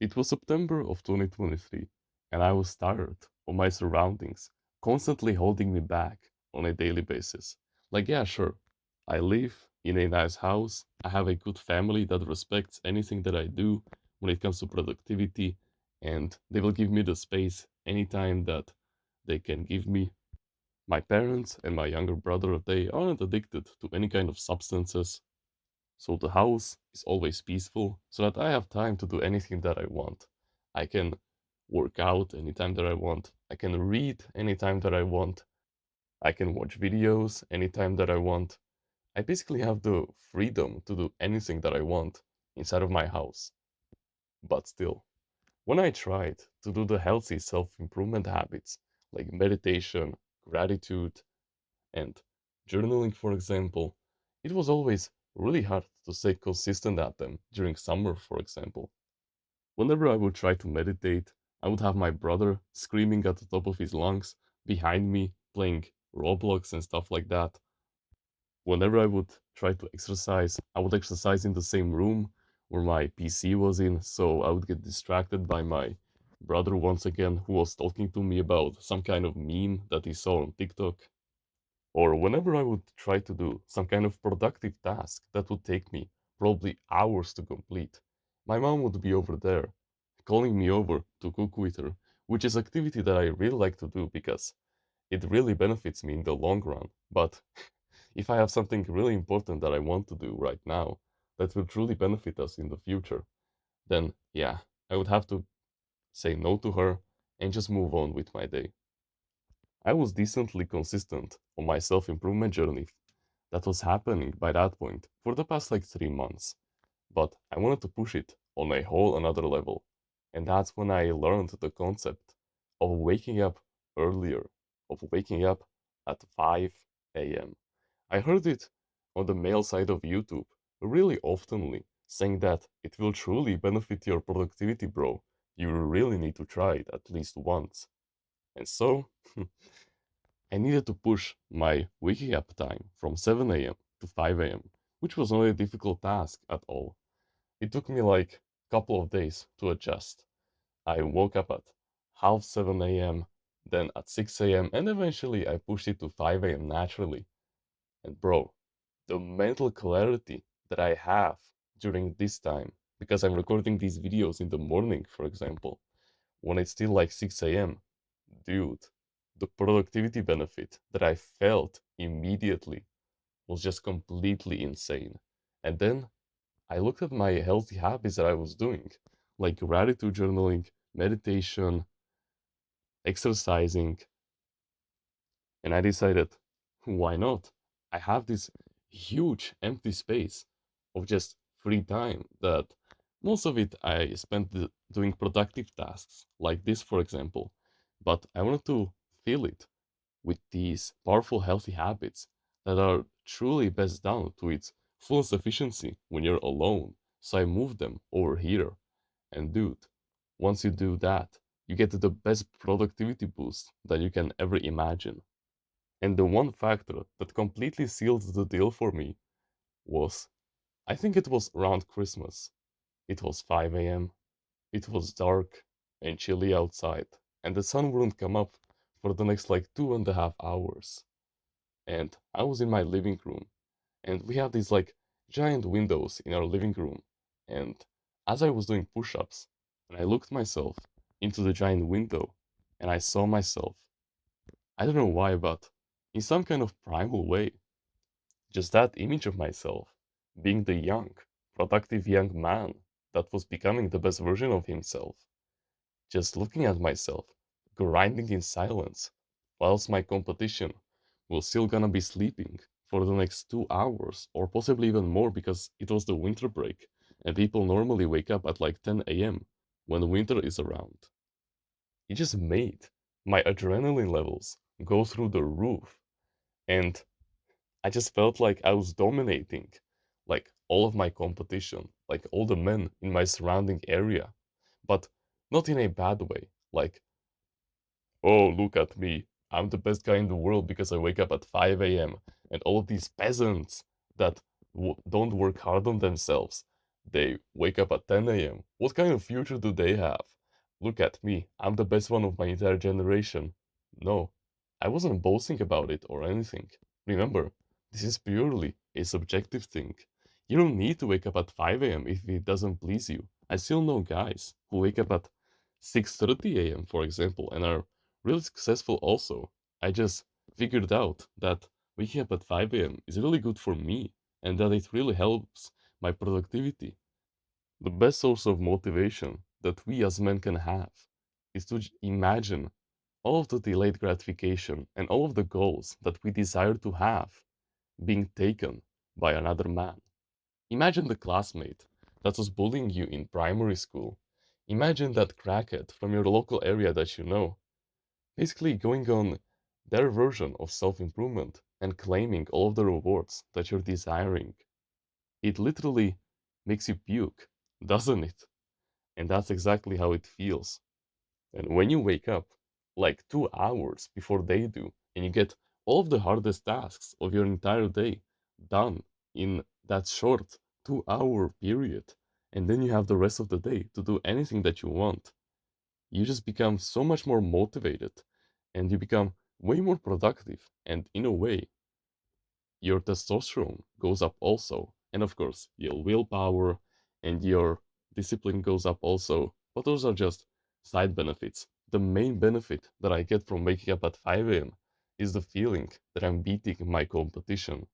It was September of 2023, and I was tired of my surroundings constantly holding me back on a daily basis. Like, yeah, sure, I live in a nice house, I have a good family that respects anything that I do when it comes to productivity, and they will give me the space anytime that they can give me. My parents and my younger brother, they aren't addicted to any kind of substances, so the house is always peaceful so that I have time to do anything that I want. I can work out anytime that I want. I can read anytime that I want. I can watch videos anytime that I want. I basically have the freedom to do anything that I want inside of my house. But still, when I tried to do the healthy self improvement habits like meditation, gratitude, and journaling, for example, it was always really hard to stay consistent at them during summer, for example. Whenever I would try to meditate, I would have my brother screaming at the top of his lungs behind me, playing Roblox and stuff like that. Whenever I would try to exercise, I would exercise in the same room where my PC was in, so I would get distracted by my brother once again, who was talking to me about some kind of meme that he saw on TikTok. Or whenever I would try to do some kind of productive task that would take me probably hours to complete, my mom would be over there calling me over to cook with her, which is activity that I really like to do because it really benefits me in the long run. But if I have something really important that I want to do right now that will truly benefit us in the future, then yeah, I would have to say no to her and just move on with my day. I was decently consistent on my self improvement journey that was happening by that point for the past like 3 months. But I wanted to push it on a whole another level. And that's when I learned the concept of waking up earlier, of waking up at 5 a.m. I heard it on the male side of YouTube really oftenly, saying that it will truly benefit your productivity, bro. You really need to try it at least once. And so, I needed to push my waking up time from 7 a.m. to 5 a.m., which was not a difficult task at all. It took me like a couple of days to adjust. I woke up at half 7 a.m., then at 6 a.m., and eventually I pushed it to 5 a.m. naturally. And bro, the mental clarity that I have during this time, because I'm recording these videos in the morning, for example, when it's still like 6 a.m., dude, the productivity benefit that I felt immediately was just completely insane. And then I looked at my healthy habits that I was doing, like gratitude journaling, meditation, exercising, and I decided, why not? I have this huge empty space of just free time that most of it I spent doing productive tasks, like this, for example. But I wanted to fill it with these powerful healthy habits that are truly best down to its fullest efficiency when you're alone. So I moved them over here. And dude, once you do that, you get the best productivity boost that you can ever imagine. And the one factor that completely sealed the deal for me was, I think it was around Christmas. It was 5 a.m., it was dark and chilly outside, and the sun wouldn't come up for the next like 2.5 hours. And I was in my living room, and we have these like giant windows in our living room. And as I was doing push ups, and I looked myself into the giant window, and I saw myself, I don't know why, but in some kind of primal way, just that image of myself, being the young, productive young man that was becoming the best version of himself, just looking at myself, grinding in silence, whilst my competition was still gonna be sleeping for the next 2 hours, or possibly even more because it was the winter break, and people normally wake up at like 10 a.m. when winter is around. It just made my adrenaline levels go through the roof, and I just felt like I was dominating like all of my competition, like all the men in my surrounding area, but not in a bad way. Like, oh, look at me. I'm the best guy in the world because I wake up at 5 a.m. and all of these peasants that don't work hard on themselves, They wake up at 10 a.m. What kind of future do they have? Look at me, I'm the best one of my entire generation. No, I wasn't boasting about it or anything. Remember, this is purely a subjective thing. You don't need to wake up at 5 a.m. if it doesn't please you. I still know guys who wake up at 6:30 a.m., for example, and are really successful also. I just figured out that waking up at 5 a.m. is really good for me and that it really helps my productivity. The best source of motivation that we as men can have is to imagine all of the delayed gratification and all of the goals that we desire to have being taken by another man. Imagine the classmate that was bullying you in primary school. Imagine that crackhead from your local area that you know, basically going on their version of self improvement and claiming all of the rewards that you're desiring. It literally makes you puke, doesn't it? And that's exactly how it feels. And when you wake up like 2 hours before they do, and you get all of the hardest tasks of your entire day done in that short 2 hour period, and then you have the rest of the day to do anything that you want, you just become so much more motivated and you become way more productive. And in a way, your testosterone goes up also. And of course, your willpower and your discipline goes up also. But those are just side benefits. The main benefit that I get from waking up at 5 a.m. is the feeling that I'm beating my competition,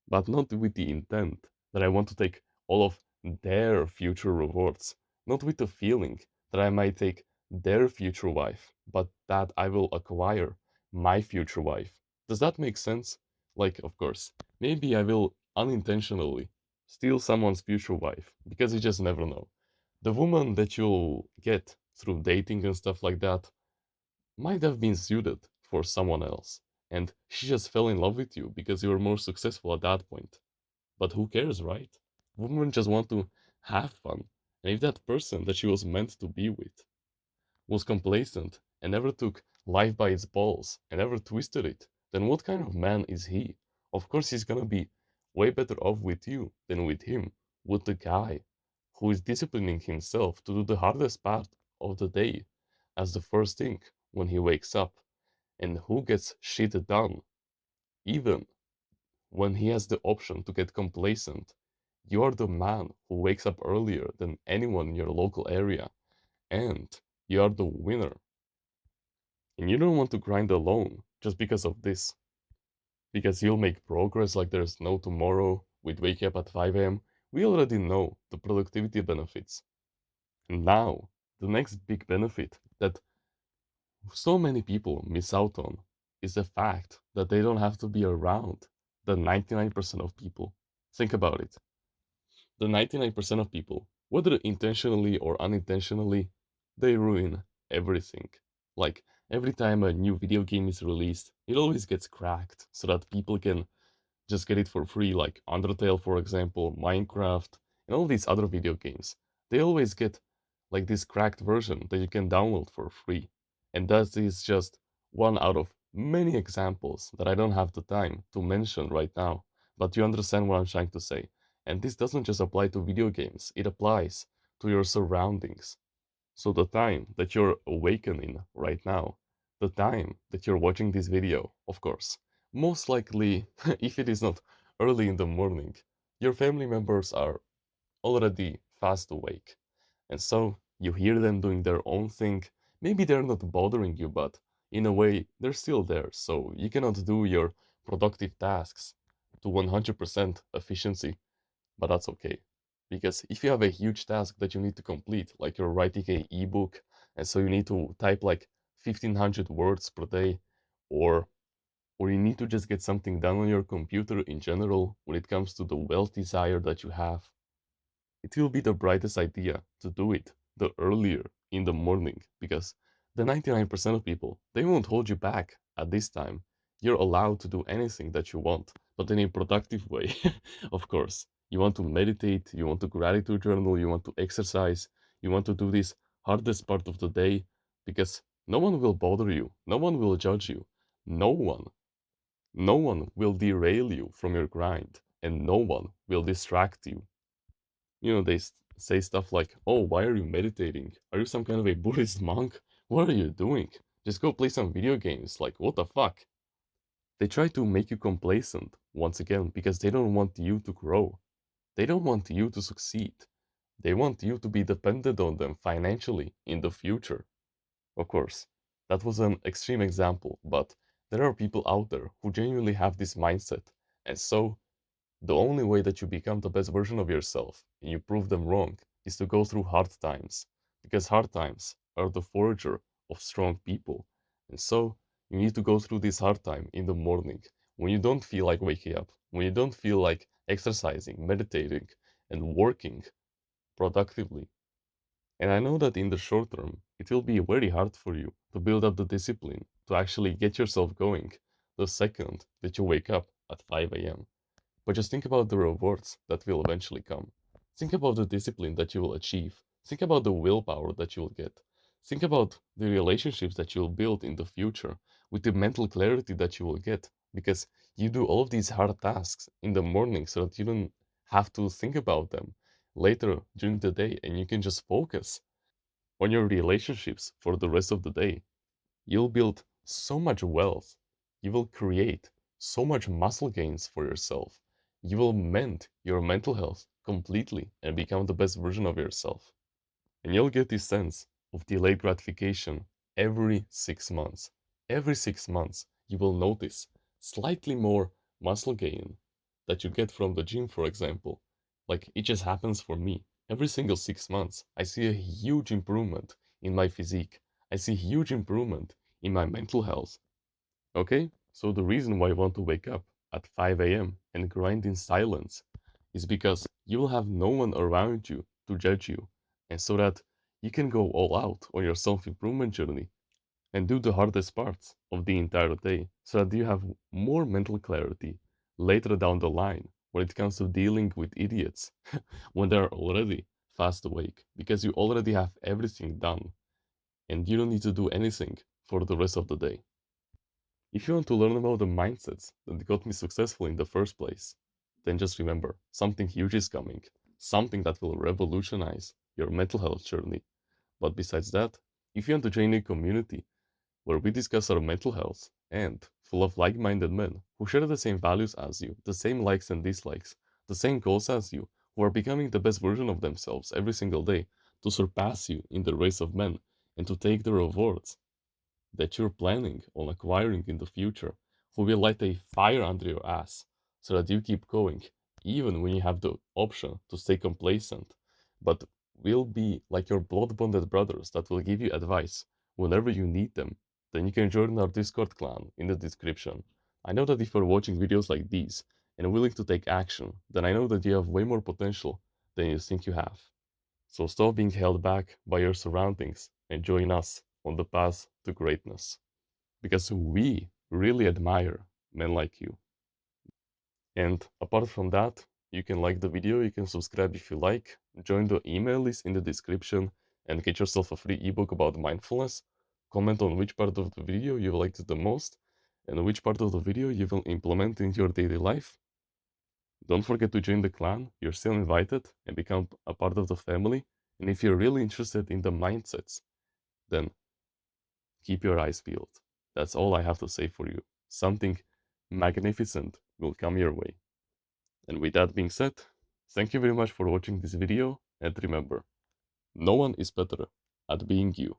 but not with the intent that I want to take all of their future rewards, not with the feeling that I might take their future wife, but that I will acquire my future wife. Does that make sense? Like, of course, maybe I will unintentionally steal someone's future wife, because you just never know. The woman that you'll get through dating and stuff like that might have been suited for someone else, and she just fell in love with you because you were more successful at that point. But who cares, right? Women just want to have fun. And if that person that she was meant to be with was complacent and never took life by its balls and never twisted it, then what kind of man is he? Of course, he's gonna be way better off with you than with him, with the guy who is disciplining himself to do the hardest part of the day as the first thing when he wakes up, and who gets shit done, even when he has the option to get complacent. You are the man who wakes up earlier than anyone in your local area, and you are the winner. And you don't want to grind alone just because of this, because you'll make progress like there's no tomorrow with waking up at 5 a.m. We already know the productivity benefits. And now, the next big benefit that so many people miss out on is the fact that they don't have to be around the 99% of people. Think about it. The 99% of people, whether intentionally or unintentionally, they ruin everything. Like every time a new video game is released, it always gets cracked so that people can just get it for free, like Undertale, for example, Minecraft, and all these other video games. They always get like this cracked version that you can download for free. And that is just one out of many examples that I don't have the time to mention right now. But you understand what I'm trying to say. And this doesn't just apply to video games, it applies to your surroundings. So the time that you're awakening right now, the time that you're watching this video, of course, most likely, if it is not early in the morning, your family members are already fast awake. And so you hear them doing their own thing. Maybe they're not bothering you, but in a way, they're still there. So you cannot do your productive tasks to 100% efficiency, but that's okay. Because if you have a huge task that you need to complete, like you're writing a ebook, and so you need to type like 1500 words per day, or or you need to just get something done on your computer in general when it comes to the wealth desire that you have, it will be the brightest idea to do it the earlier in the morning, because the 99% of people, they won't hold you back at this time. You're allowed to do anything that you want, but in a productive way. Of course, you want to meditate, you want to gratitude journal, you want to exercise, you want to do this hardest part of the day, because no one will bother you, no one will judge you, no one, no one will derail you from your grind, and no one will distract you. They say stuff like, "Oh, why are you meditating? Are you some kind of a Buddhist monk? What are you doing? Just go play some video games." Like, what the fuck? They try to make you complacent once again because they don't want you to grow. They don't want you to succeed. They want you to be dependent on them financially in the future. Of course, that was an extreme example, but there are people out there who genuinely have this mindset. And so, the only way that you become the best version of yourself and you prove them wrong is to go through hard times. Because hard times are the forger of strong people. And so, you need to go through this hard time in the morning when you don't feel like waking up, when you don't feel like exercising, meditating, and working productively. And I know that in the short term, it will be very hard for you to build up the discipline to actually get yourself going the second that you wake up at 5 a.m. But just think about the rewards that will eventually come. Think about the discipline that you will achieve. Think about the willpower that you will get. Think about the relationships that you'll build in the future with the mental clarity that you will get because you do all of these hard tasks in the morning so that you don't have to think about them later during the day and you can just focus on your relationships for the rest of the day. You'll build so much wealth. You will create so much muscle gains for yourself. You will mend your mental health completely and become the best version of yourself. And you'll get this sense of delayed gratification every 6 months. Every 6 months, you will notice slightly more muscle gain that you get from the gym, for example. Like it just happens for me. Every single 6 months, I see a huge improvement in my physique. I see huge improvement in my mental health. Okay? So the reason why I want to wake up at 5 a.m. and grind in silence is because you will have no one around you to judge you, and so that you can go all out on your self improvement journey and do the hardest parts of the entire day so that you have more mental clarity later down the line when it comes to dealing with idiots when they're already fast awake because you already have everything done and you don't need to do anything for the rest of the day. If you want to learn about the mindsets that got me successful in the first place, then just remember something huge is coming, something that will revolutionize your mental health journey. But besides that, if you want to join a community where we discuss our mental health and full of like minded men who share the same values as you, the same likes and dislikes, the same goals as you, who are becoming the best version of themselves every single day to surpass you in the race of men and to take the rewards that you're planning on acquiring in the future who will light a fire under your ass so that you keep going, even when you have the option to stay complacent, but will be like your blood bonded brothers that will give you advice whenever you need them. Then you can join our Discord clan in the description. I know that if you're watching videos like these and willing to take action, then I know that you have way more potential than you think you have. So stop being held back by your surroundings and join us on the path to greatness. Because we really admire men like you. And apart from that, you can like the video, you can subscribe if you like, join the email list in the description, and get yourself a free ebook about mindfulness. Comment on which part of the video you liked the most, and which part of the video you will implement in your daily life. Don't forget to join the clan, you're still invited, and become a part of the family. And if you're really interested in the mindsets, then keep your eyes peeled. That's all I have to say for you. Something magnificent will come your way. And with that being said, thank you very much for watching this video, and remember, no one is better at being you